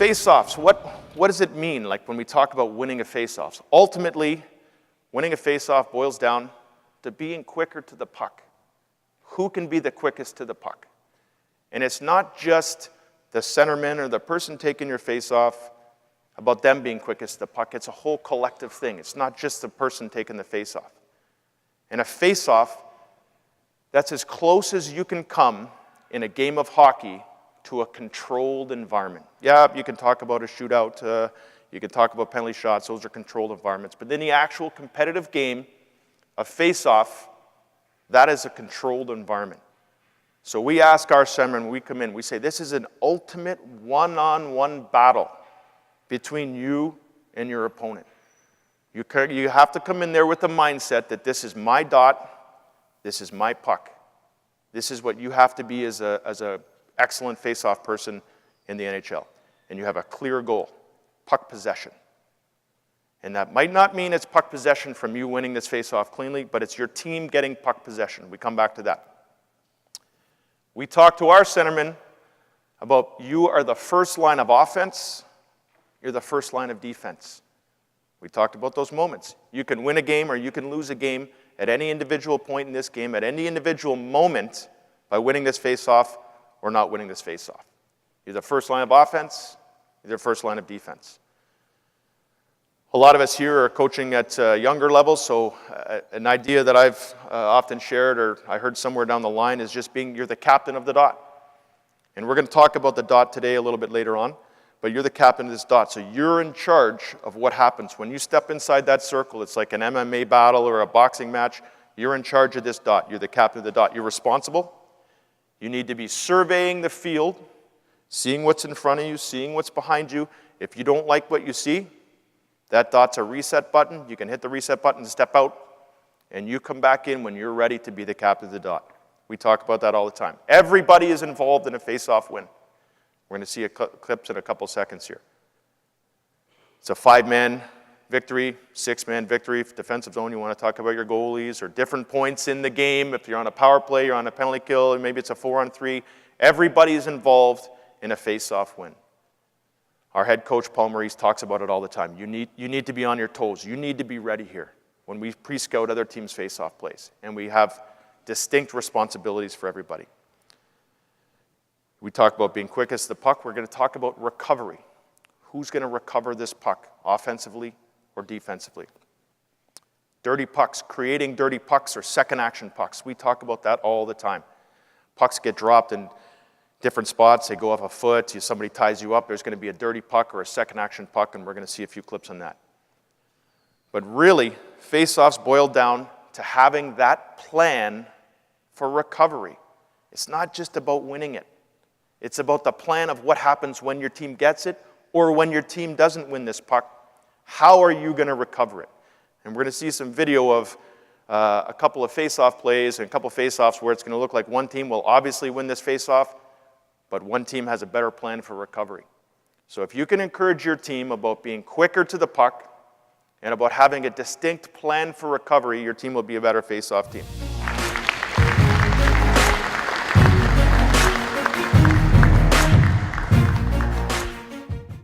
Faceoffs, what does it mean, like when we talk about winning a faceoffs? Ultimately, winning a faceoff boils down to being quicker to the puck. Who can be the quickest to the puck? And it's not just the centerman or the person taking your faceoff about them being quickest to the puck. It's a whole collective thing. It's not just the person taking the faceoff. And a faceoff, that's as close as you can come in a game of hockey to a controlled environment. Yeah, you can talk about a shootout, you can talk about penalty shots, those are controlled environments. But then the actual competitive game, a face-off, that is a controlled environment. So we ask our centermen when we come in, we say, this is an ultimate one-on-one battle between you and your opponent. You have to come in there with the mindset that this is my dot, this is my puck. This is what you have to be as a excellent face-off person in the NHL. And you have a clear goal, puck possession. And that might not mean it's puck possession from you winning this face-off cleanly, but it's your team getting puck possession. We come back to that. We talk to our centermen about you are the first line of offense, you're the first line of defense. We talked about those moments. You can win a game or you can lose a game at any individual point in this game, at any individual moment by winning this face-off or not winning this face-off. You're the first line of offense, you're the first line of defense. A lot of us here are coaching at younger levels, so an idea that I've often shared or I heard somewhere down the line is just being, you're the captain of the dot. And we're going to talk about the dot today a little bit later on, but you're the captain of this dot, so you're in charge of what happens. When you step inside that circle, it's like an MMA battle or a boxing match, you're in charge of this dot, you're the captain of the dot. You're responsible. You need to be surveying the field, seeing what's in front of you, seeing what's behind you. If you don't like what you see, that dot's a reset button. You can hit the reset button to step out, and you come back in when you're ready to be the captain of the dot. We talk about that all the time. Everybody is involved in a face-off win. We're going to see clips in a couple seconds here. It's a 5-man victory, 6-man victory. Defensive zone, you want to talk about your goalies or different points in the game. If you're on a power play, you're on a penalty kill, or maybe it's a 4-on-3. Everybody is involved in a face-off win. Our head coach, Paul Maurice, talks about it all the time. You need to be on your toes. You need to be ready here when we pre-scout other teams' face-off plays. And we have distinct responsibilities for everybody. We talk about being quickest to the puck. We're going to talk about recovery. Who's going to recover this puck, offensively or defensively? Dirty pucks, creating dirty pucks or second action pucks. We talk about that all the time. Pucks get dropped in different spots. They go off a foot. Somebody ties you up. There's going to be a dirty puck or a second action puck, and we're going to see a few clips on that. But really, face-offs boil down to having that plan for recovery. It's not just about winning it. It's about the plan of what happens when your team gets it or when your team doesn't win this puck. How are you going to recover it? And we're going to see some video of a couple of face-off plays and a couple of face-offs where it's going to look like one team will obviously win this face-off, but one team has a better plan for recovery. So if you can encourage your team about being quicker to the puck and about having a distinct plan for recovery, your team will be a better face-off team.